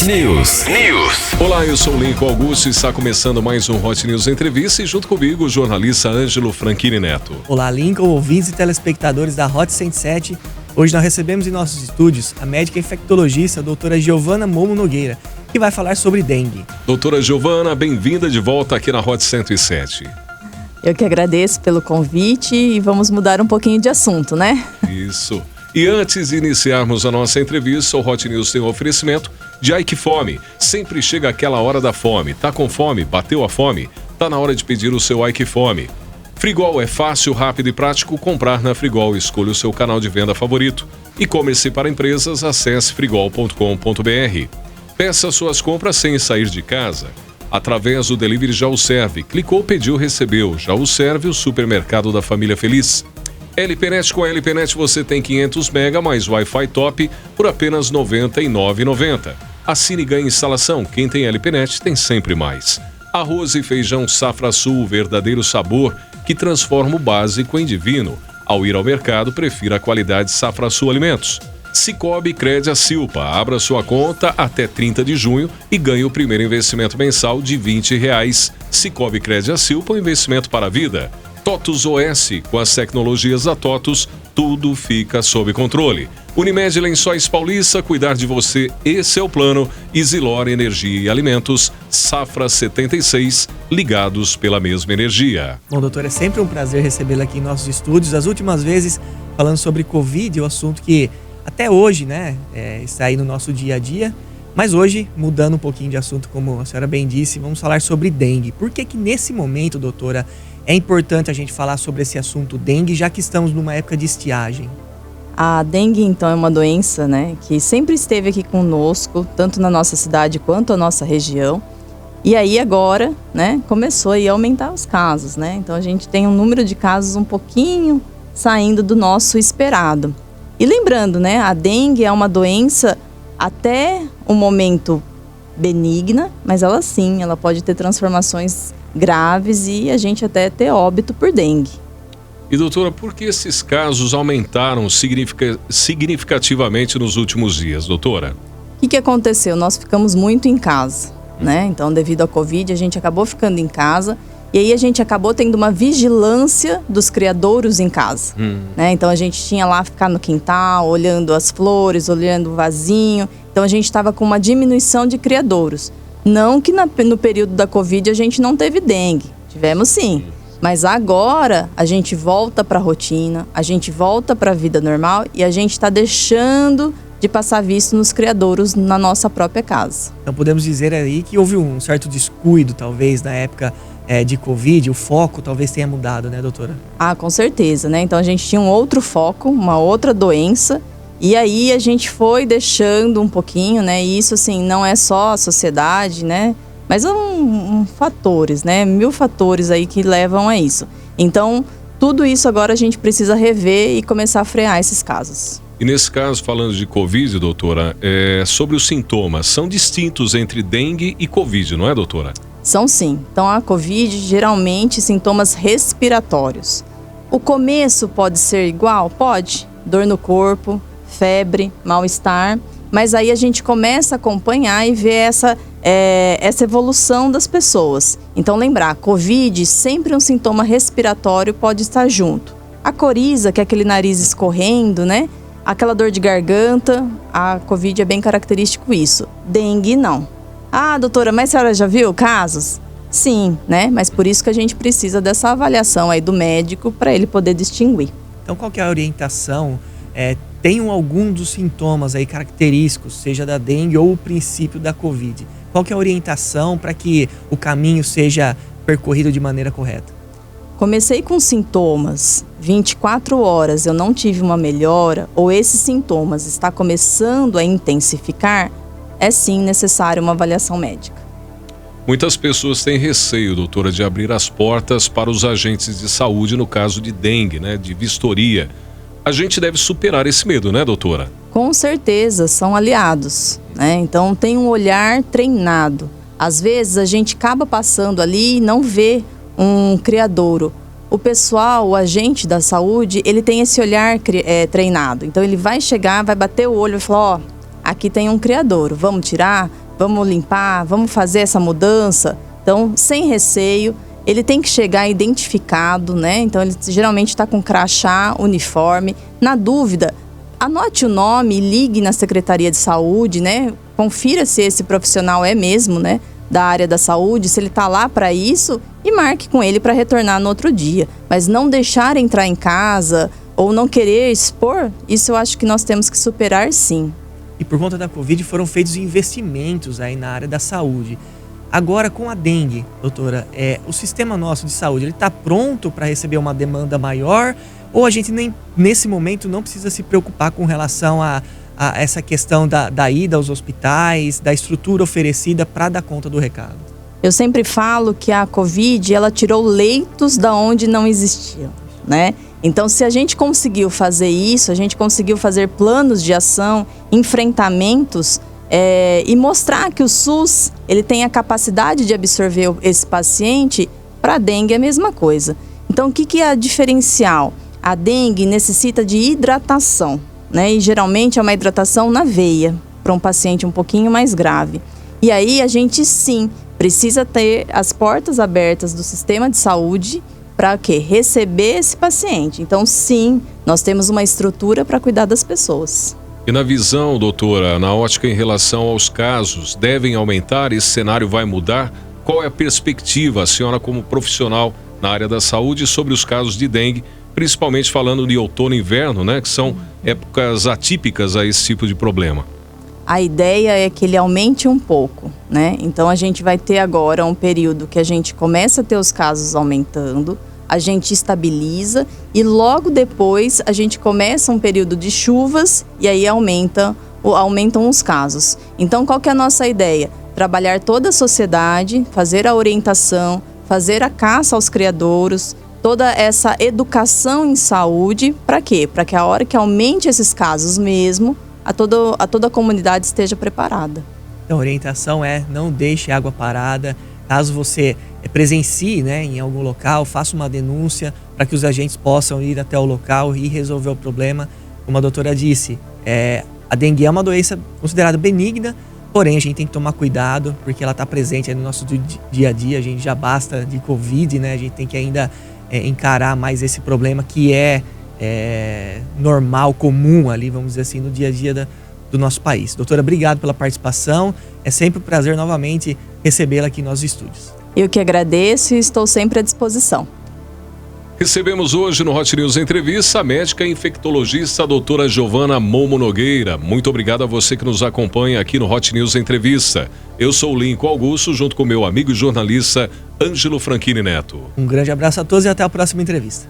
News. Olá, eu sou o Lincoln Augusto e está começando mais um Hot News Entrevista e junto comigo o jornalista Ângelo Franchini Neto. Olá, Lincoln, ouvintes e telespectadores da Hot 107. Hoje nós recebemos em nossos estúdios a médica infectologista a doutora Giovana Momo Nogueira, que vai falar sobre dengue. Doutora Giovana, bem-vinda de volta aqui na Hot 107. Eu que agradeço pelo convite e vamos mudar um pouquinho de assunto, né? Isso. E antes de iniciarmos a nossa entrevista, o Hot News tem um oferecimento de Ai Que Fome. Sempre chega aquela hora da fome. Tá com fome? Bateu a fome? Tá na hora de pedir o seu Ai Que Fome. Frigol é fácil, rápido e prático comprar na Frigol. Escolha o seu canal de venda favorito. E-commerce para empresas, acesse frigol.com.br. Peça suas compras sem sair de casa. Através do Delivery Já O Serve. Clicou, pediu, recebeu. Já O Serve, o supermercado da família feliz. LPNet, com a LPNet você tem 500 MB mais Wi-Fi top por apenas R$ 99,90. Assine e ganhe instalação. Quem tem LPNet tem sempre mais. Arroz e feijão Safra Sul, o verdadeiro sabor que transforma o básico em divino. Ao ir ao mercado, prefira a qualidade Safra Sul Alimentos. Cicobi Crédito Silpa. Abra sua conta até 30 de junho e ganhe o primeiro investimento mensal de R$ 20. Cicobi Crédito Silpa, um investimento para a vida. TOTUS OS, com as tecnologias da TOTUS, tudo fica sob controle. Unimed Lençóis Paulista, cuidar de você, esse é o plano. E Zilor Energia e Alimentos, Safra 76, ligados pela mesma energia. Bom, doutor, é sempre um prazer recebê-la aqui em nossos estúdios. As últimas vezes falando sobre Covid, o assunto que até hoje, está aí no nosso dia a dia. Mas hoje, mudando um pouquinho de assunto, como a senhora bem disse, vamos falar sobre dengue. Por que que nesse momento, doutora, é importante a gente falar sobre esse assunto dengue, já que estamos numa época de estiagem? A dengue, então, é uma doença, que sempre esteve aqui conosco, tanto na nossa cidade quanto na nossa região. E aí agora, começou aí a aumentar os casos, Então a gente tem um número de casos um pouquinho saindo do nosso esperado. E lembrando, a dengue é uma doença até um momento benigna, mas ela pode ter transformações graves e a gente até ter óbito por dengue. E doutora, por que esses casos aumentaram significativamente nos últimos dias, doutora? O que aconteceu? Nós ficamos muito em casa, Então, devido à Covid, a gente acabou ficando em casa e aí a gente acabou tendo uma vigilância dos criadouros em casa, Então, a gente tinha lá ficar no quintal, olhando as flores, olhando o vasinho. Então, a gente estava com uma diminuição de criadouros. Não que no período da Covid a gente não teve dengue, tivemos sim. Mas agora a gente volta para a rotina, a gente volta para a vida normal e a gente está deixando de passar visto nos criadouros na nossa própria casa. Então podemos dizer aí que houve um certo descuido, talvez, na época de Covid, o foco talvez tenha mudado, doutora? Ah, com certeza, Então a gente tinha um outro foco, uma outra doença. E aí a gente foi deixando um pouquinho, E isso, não é só a sociedade, Mas fatores, 1000 fatores aí que levam a isso. Então, tudo isso agora a gente precisa rever e começar a frear esses casos. E nesse caso, falando de Covid, doutora, sobre os sintomas, são distintos entre dengue e Covid, não é, doutora? São sim. Então, a Covid, geralmente, sintomas respiratórios. O começo pode ser igual? Pode. Dor no corpo, febre, mal-estar, mas aí a gente começa a acompanhar e ver essa evolução das pessoas. Então lembrar, Covid, sempre um sintoma respiratório pode estar junto. A coriza, que é aquele nariz escorrendo, Aquela dor de garganta, a Covid é bem característico isso. Dengue, não. Ah, doutora, mas a senhora já viu casos? Sim, Mas por isso que a gente precisa dessa avaliação aí do médico para ele poder distinguir. Então qual que é a orientação? Tem algum dos sintomas aí característicos, seja da dengue ou o princípio da Covid? Qual que é a orientação para que o caminho seja percorrido de maneira correta? Comecei com sintomas, 24 horas eu não tive uma melhora, ou esses sintomas está começando a intensificar, é sim necessário uma avaliação médica. Muitas pessoas têm receio, doutora, de abrir as portas para os agentes de saúde no caso de dengue, de vistoria. A gente deve superar esse medo, doutora? Com certeza, são aliados, Então tem um olhar treinado. Às vezes a gente acaba passando ali e não vê um criadouro. O pessoal, o agente da saúde, ele tem esse olhar treinado. Então ele vai chegar, vai bater o olho e falar, aqui tem um criadouro, vamos tirar? vamos limpar, vamos fazer essa mudança. Então, sem receio, ele tem que chegar identificado, né? Então, ele geralmente está com crachá, uniforme. Na dúvida, anote o nome, ligue na Secretaria de Saúde, né? Confira se esse profissional é mesmo, né, da área da saúde, se ele está lá para isso, e marque com ele para retornar no outro dia. Mas não deixar entrar em casa ou não querer expor, isso eu acho que nós temos que superar, sim. E por conta da Covid foram feitos investimentos aí na área da saúde. Agora, com a dengue, doutora, o sistema nosso de saúde, ele está pronto para receber uma demanda maior? Ou a gente nem nesse momento não precisa se preocupar com relação a essa questão da ida aos hospitais, da estrutura oferecida para dar conta do recado? Eu sempre falo que a Covid, ela tirou leitos da onde não existiam, né? Então, se a gente conseguiu fazer isso, a gente conseguiu fazer planos de ação, enfrentamentos, e mostrar que o SUS ele tem a capacidade de absorver esse paciente, para a dengue é a mesma coisa. Então, o que é a diferencial? A dengue necessita de hidratação, né? E geralmente é uma hidratação na veia, para um paciente um pouquinho mais grave. E aí a gente sim precisa ter as portas abertas do sistema de saúde para quê? Receber esse paciente. Então sim, nós temos uma estrutura para cuidar das pessoas. E na visão, doutora, na ótica em relação aos casos, devem aumentar? Esse cenário vai mudar? Qual é a perspectiva, a senhora como profissional na área da saúde, sobre os casos de dengue, principalmente falando de outono e inverno, né, que são épocas atípicas a esse tipo de problema? A ideia é que ele aumente um pouco, né? Então a gente vai ter agora um período que a gente começa a ter os casos aumentando, a gente estabiliza e logo depois a gente começa um período de chuvas e aí aumentam os casos. Então qual que é a nossa ideia? Trabalhar toda a sociedade, fazer a orientação, fazer a caça aos criadouros, toda essa educação em saúde, para quê? Para que a hora que aumente esses casos mesmo, a toda a comunidade esteja preparada. Então, a orientação não deixe água parada. Caso você presencie, né, em algum local, faça uma denúncia para que os agentes possam ir até o local e resolver o problema. Como a doutora disse, a dengue é uma doença considerada benigna, porém a gente tem que tomar cuidado porque ela está presente no nosso dia a dia. A gente já basta de Covid, né? A gente tem que ainda encarar mais esse problema que é normal, comum ali, vamos dizer assim, no dia a dia do nosso país. Doutora, obrigado pela participação. É sempre um prazer novamente recebê-la aqui nos nossos estúdios. Eu que agradeço e estou sempre à disposição. Recebemos hoje no Hot News Entrevista a médica infectologista a doutora Giovana Momo Nogueira. Muito obrigado a você que nos acompanha aqui no Hot News Entrevista. Eu sou o Lincoln Augusto, junto com meu amigo e jornalista Ângelo Franchini Neto. Um grande abraço a todos e até a próxima entrevista.